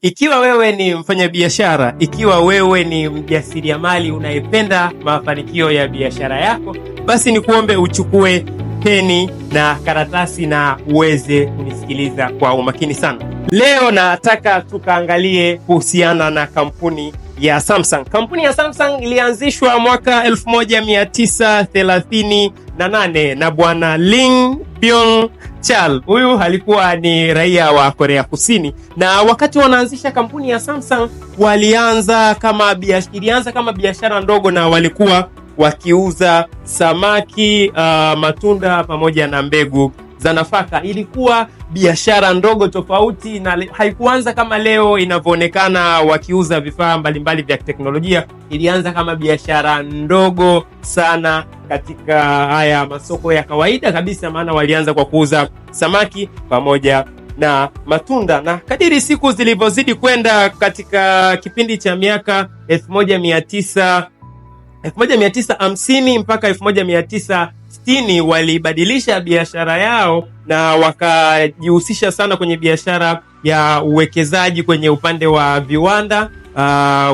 Ikiwa wewe ni mfanyabiashara, ikiwa wewe ni mjasiriamali unayependa mafanikio ya biashara yako, basi ni kuombe uchukue peni na karatasi na uweze kunisikiliza kwa umakini sana. Leo nataka tukaangalie kuhusiana na kampuni ya Samsung. Kampuni ya Samsung ilianzishwa mwaka 1938 na Bwana Lee Byung-chul. Huyu alikuwa ni raia wa Korea Kusini, na wakati wanaanzisha kampuni ya Samsung ilianza kama biashara ndogo, na walikuwa wakiuza samaki, matunda pamoja na mbegu za nafaka. Ilikuwa biashara ndogo tofauti, na haikuanza kama leo inavyoonekana wakiuza vifaa mbalimbali vya teknolojia. Ilianza kama biashara ndogo sana katika haya masoko ya kawaida kabisa, maana walianza kwa kuuza samaki pamoja na matunda. Na kadiri siku zilivyozidi kwenda, katika kipindi cha miaka 1950 mpaka 1960 walibadilisha biashara yao na wakajihusisha sana kwenye biashara ya uwekezaji kwenye upande wa viwanda,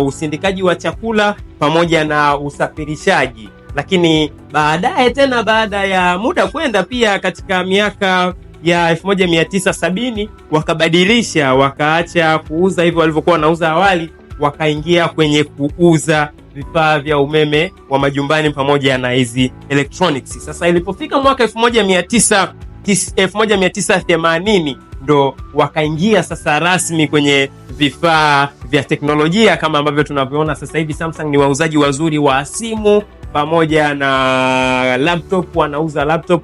usindikaji wa chakula pamoja na usafirishaji. Lakini baadaye tena, baada ya muda kwenda, pia katika miaka ya 1970 wakabadilisha, wakaacha kuuza hivyo walivyokuwa wanauza awali, wakaingia kwenye kuuza vifaa vya umeme wa majumbani pamoja na hizi electronics. Sasa ilipofika mwaka 1980 ndo wakaingia sasa rasmi kwenye vifaa vya teknolojia kama ambavyo tunavyoona sasa hivi. Samsung ni wauzaji wazuri wa simu pamoja na laptop,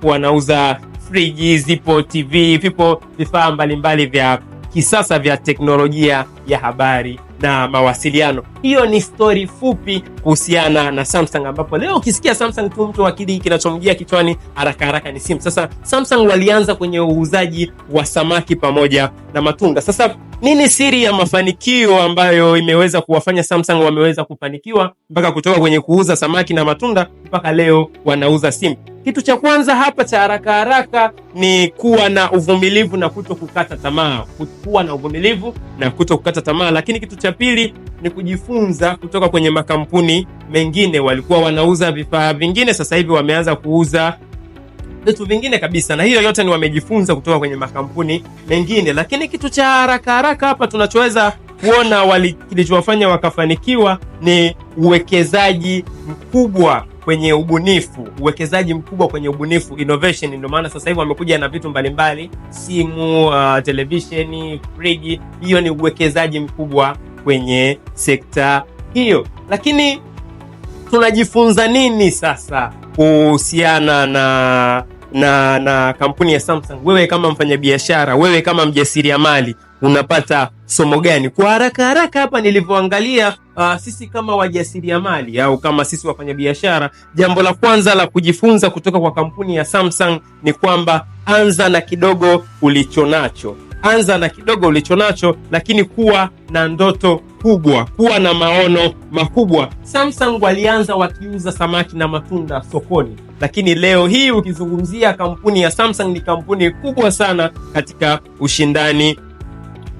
wanauza friji, zipo TV, vipo vifaa mbalimbali vya kisasa vya teknolojia ya habari na mawasiliano. Hiyo ni story fupi kuhusiana na Samsung, ambapo leo ukisikia Samsung tu mtu akili kinachomjia kichwani haraka ni simu. Sasa Samsung walianza kwenye uuzaji wa samaki pamoja na matunda. Sasa nini siri ya mafanikio ambayo imeweza kuwafanya Samsung wameweza kufanikiwa mpaka kutoka kwenye kuuza samaki na matunda mpaka leo wanauza simu? Kitu cha kwanza hapa cha haraka ni kuwa na uvumilivu na kutokukata tamaa. Lakini kitu cha pili ni kujifunza kutoka kwenye makampuni mengine. Walikuwa wanauza vifaa vingine, sasa hivi wameanza kuuza vitu vingine kabisa, na hiyo yote ni wamejifunza kutoka kwenye makampuni mengine. Lakini kitu cha haraka hapa tunachoweza kuona kilichowafanya wakafanikiwa ni uwekezaji mkubwa kwenye ubunifu, innovation. Ndio maana sasa hivi wamekuja na vitu mbalimbali, simu, televisheni, friji. Hiyo ni uwekezaji mkubwa kwenye sekta hiyo. Lakini tunajifunza nini sasa kuhusiana na kampuni ya Samsung? Wewe kama mfanyabiashara, wewe kama mjasiriamali, unapata somo gani? Kwa haraka hapa nilivyoangalia, sisi kama wajasiriamali au kama sisi wafanyabiashara, jambo la kwanza la kujifunza kutoka kwa kampuni ya Samsung ni kwamba anza na kidogo ulichonacho, lakini kuwa na ndoto kubwa, kuwa na maono makubwa. Samsung walianza wakiuza samaki na matunda sokoni, lakini leo hii ukizungumzia kampuni ya Samsung ni kampuni kubwa sana katika ushindani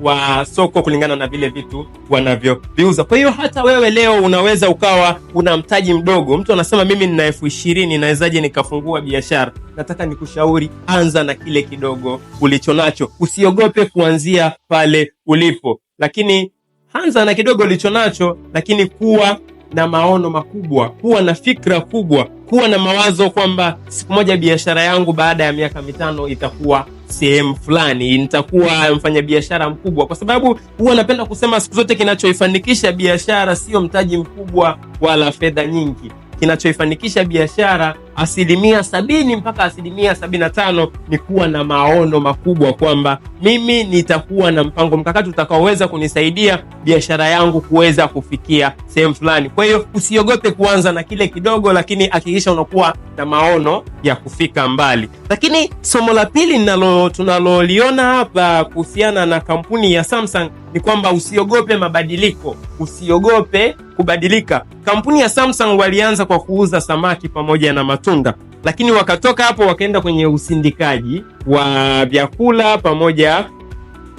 wa soko kulingana na vile vitu wanavyoviuza. Kwa hiyo hata wewe leo unaweza ukawa una mtaji mdogo. Mtu anasema mimi nina 20,000 nawezaje nikafungua biashara? Nataka nikushauri, anza na kile kidogo ulichonacho. Usiogope kuanzia pale ulipo, lakini anza na kidogo ulichonacho, lakini kuwa na maono makubwa, kuwa na fikra kubwa, kuwa na mawazo kwamba siku moja biashara yangu baada ya miaka 5 itakuwa sehemu fulani, nitakuwa mfanyabiashara mkubwa. Kwa sababu huwa napenda kusema siku zote kinachoifanikisha biashara sio mtaji mkubwa wala fedha nyingi. Kinachoifanikisha biashara 70% mpaka 75% ni kuwa na maono makubwa, kwamba mimi nitakuwa na mpango mkakati utakaoweza kunisaidia biashara yangu kuweza kufikia sehemu fulani. Kwa hiyo usiogope kuanza na kile kidogo, lakini hakikisha unakuwa na maono ya kufika mbali. Lakini somo la pili tunaloliona hapa kuhusiana na kampuni ya Samsung ni kwamba usiogope mabadiliko, usiogope kubadilika. Kampuni ya Samsung walianza kwa kuuza samaki pamoja na matunda, lakini wakatoka hapo wakaenda kwenye usindikaji wa vyakula pamoja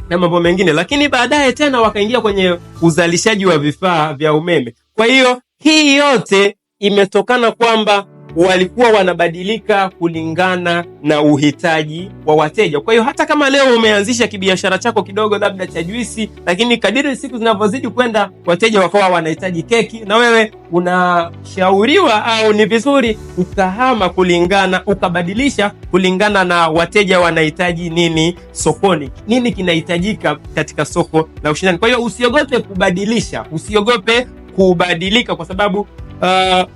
na mambo mengine, lakini baadaye tena wakaingia kwenye uzalishaji wa vifaa vya umeme. Kwa hiyo hii yote imetokana kwamba walikuwa wanabadilika kulingana na uhitaji wa wateja. Kwa hiyo hata kama leo umeanzisha kibiashara chako kidogo labda cha juisi, lakini kadiri siku zinavyozidi kwenda wateja wakawa wanahitaji keki, na wewe unashauriwa au ni vizuri ukahama ukabadilisha kulingana na wateja wanahitaji nini sokoni, nini kinahitajika katika soko la ushindani. Kwa hiyo usiogope kubadilisha, usiogope kubadilika, kwa sababu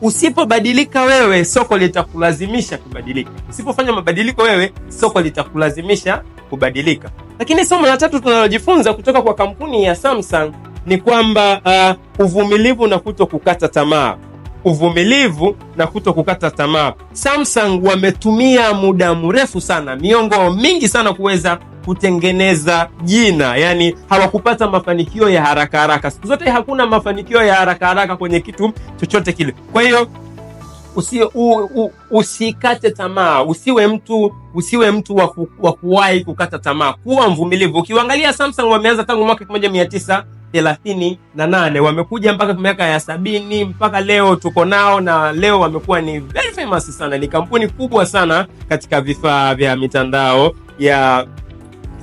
usipobadilika wewe, soko litakulazimisha kubadilika. Usipofanya mabadiliko wewe, soko litakulazimisha kubadilika. Lakini somo la tatu tunalojifunza kutoka kwa kampuni ya Samsung ni kwamba uvumilivu na kutokukata tamaa. Uvumilivu na kutokukata tamaa. Samsung wametumia muda mrefu sana, miongo mingi sana kuweza kutengeneza jina, yani hawakupata mafanikio ya haraka haraka. Siku zote hakuna mafanikio ya haraka haraka kwenye kitu chochote kile. Kwa hiyo usikate tamaa, usiwe mtu wa kuwahi kukata tamaa. Kuwa mvumilivu. Ukiangalia Samsung wameanza tangu mwaka 1938, wamekuja mpaka miaka ya 70 mpaka leo tuko nao, na leo wamekuwa ni very famous sana. Ni kampuni kubwa sana katika vifaa vya mitandao ya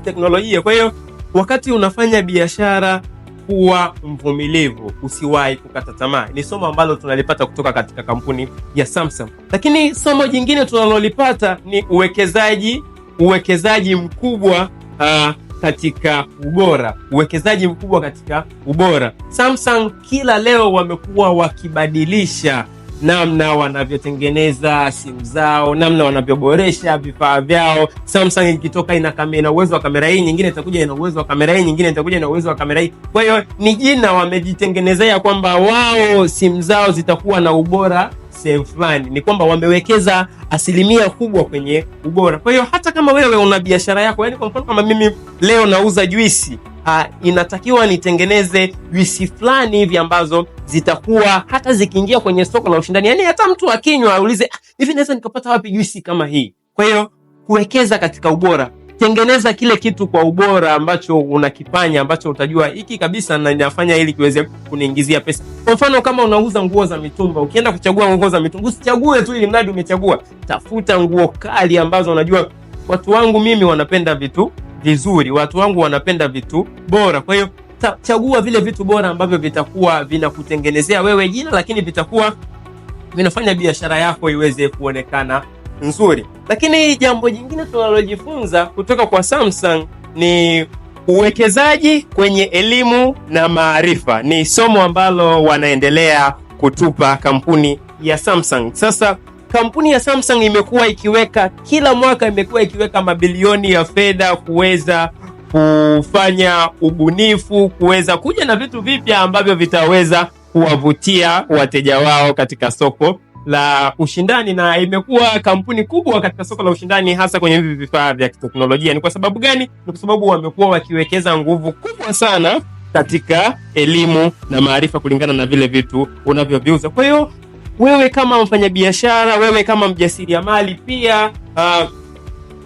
teknolojia. Kwa hiyo wakati unafanya biashara, kuwa mvumilivu, usiwahi kukata tamaa. Ni somo ambalo tunalipata kutoka katika kampuni ya Samsung. Lakini somo jingine tunalolipata ni uwekezaji mkubwa katika ubora. Uwekezaji mkubwa katika ubora. Samsung kila leo wamekuwa wakibadilisha namna wanavyotengeneza simu zao, namna wanavyoboresha vifaa vyao. Samsung ikitoka ina uwezo wa kamera hii, nyingine itakuja ina uwezo wa kamera hii, nyingine itakuja ina uwezo wa kamera hii. Kwa hiyo ni jina wamejitengenezea kwamba wao simu zao zitakuwa na ubora sehemu fulani. Ni kwamba wamewekeza asilimia kubwa kwenye ubora. Kwa hiyo hata kama wewe una biashara yako, yani kwa mfano kama mimi leo nauza juisi, inatakiwa nitengeneze juisi fulani hivi ambazo zitakuwa hata zikiingia kwenye soko la ushindani, yani hata mtu akinywa aulize, hivi naweza nikapata wapi juisi kama hii? Kwa hiyo kuwekeza katika ubora, tengeneza kile kitu kwa ubora ambacho unakifanya, ambacho utajua hiki kabisa na ninafanya ili kiweze kuniingizia pesa. Kwa mfano kama unauza nguo za mitumba, ukienda kuchagua nguo za mitumba, usichague tu ili mradi umechagua. Tafuta nguo kali ambazo unajua watu wangu mimi wanapenda vitu vizuri, watu wangu wanapenda vitu bora. Kwa hiyo chagua vile vitu bora ambavyo vitakuwa vinakutengenezea wewe jina, lakini vitakuwa vinafanya biashara yako iweze kuonekana nzuri. Lakini jambo jingine tunalojifunza kutoka kwa Samsung ni uwekezaji kwenye elimu na maarifa. Ni somo ambalo wanaendelea kutupa kampuni ya Samsung. Sasa kampuni ya Samsung imekuwa ikiweka kila mwaka mabilioni ya fedha kuweza kufanya ubunifu, kuweza kuja na vitu vipya ambavyo vitaweza kuwavutia wateja wao katika soko la ushindani, na imekuwa kampuni kubwa katika soko la ushindani, hasa kwenye hivi vifaa vya teknolojia. Ni kwa sababu gani? Ni kwa sababu wamekuwa wakiwekeza nguvu kubwa sana katika elimu na maarifa kulingana na vile vitu unavyoviuza. Kwa hiyo wewe kama mfanyabiashara, wewe kama mjasiriamali pia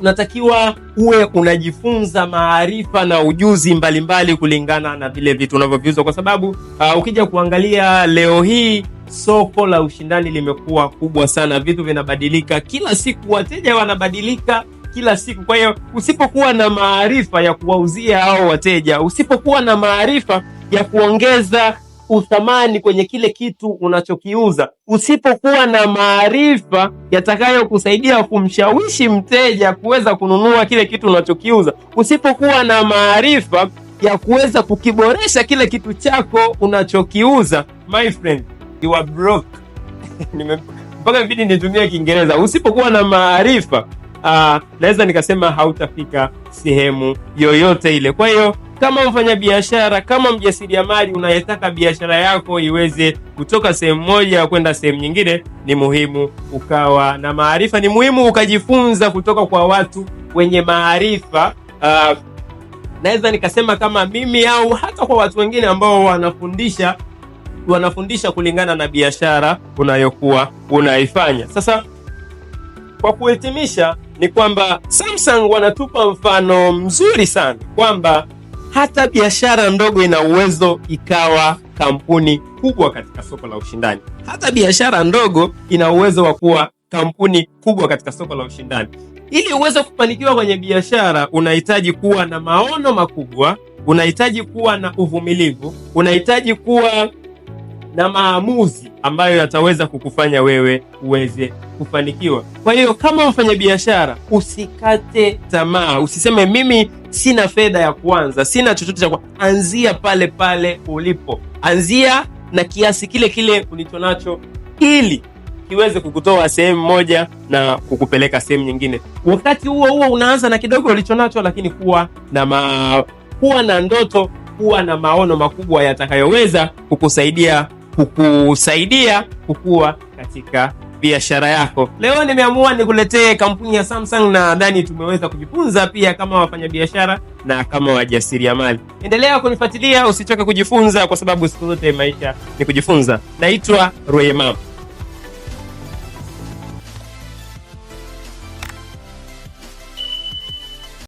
unatakiwa uwe unajifunza maarifa na ujuzi mbalimbali kulingana na vile vitu unavyoviuza, kwa sababu ukija kuangalia leo hii soko la ushindani limekuwa kubwa sana, vitu vinabadilika kila siku, wateja wanabadilika kila siku. Kwa hiyo usipokuwa na maarifa ya kuwauzia hao wateja, usipokuwa na maarifa ya kuongeza uthamani kwenye kile kitu unachokiuza, usipokuwa na maarifa yatakayokusaidia kumshawishi mteja kuweza kununua kile kitu unachokiuza, usipokuwa na maarifa ya kuweza kukiboresha kile kitu chako unachokiuza, my friend, you are broke. Mpaka vidi nitumie Kiingereza. Usipokuwa na maarifa, naweza nikasema hautafika sehemu yoyote ile. Kwa hiyo kama mfanya biashara, kama mjasiriamali unayetaka biashara yako iweze kutoka sehemu moja kwenda sehemu nyingine, ni muhimu ukawa na maarifa, ni muhimu ukajifunza kutoka kwa watu wenye maarifa. Naweza nikasema kama mimi au hata kwa watu wengine ambao wanafundisha kulingana na biashara unayokuwa unaifanya. Sasa kwa kuhitimisha ni kwamba Samsung wanatupa mfano mzuri sana kwamba hata biashara ndogo ina uwezo ikawa kampuni kubwa katika soko la ushindani. Hata biashara ndogo ina uwezo wa kuwa kampuni kubwa katika soko la ushindani. Ili uweze kufanikiwa kwenye biashara, unahitaji kuwa na maono makubwa, unahitaji kuwa na uvumilivu, unahitaji kuwa na maamuzi ambayo yataweza kukufanya wewe uweze kufanikiwa. Kwa hiyo kama mfanyabiashara, usikate tamaa, usiseme mimi sina fedha ya kuanza, sina chochote cha kuanza. Anzia pale pale ulipo, anzia na kiasi kile kile ulichonacho, ili kiweze kukutoa sehemu moja na kukupeleka sehemu nyingine. Wakati huo huo unaanza na kidogo ulichonacho, lakini kuwa na ndoto, kuwa na maono makubwa yatakayoweza kukusaidia kukua katika biashara yako. Leo nimeamua nikuletee kampuni ya Samsung, na nadhani tumeweza kujifunza pia kama wafanyabiashara na kama wajasiriamali. Endelea kunifuatilia, usichoke kujifunza, kwa sababu siku zote maisha ni kujifunza. Naitwa Royemam.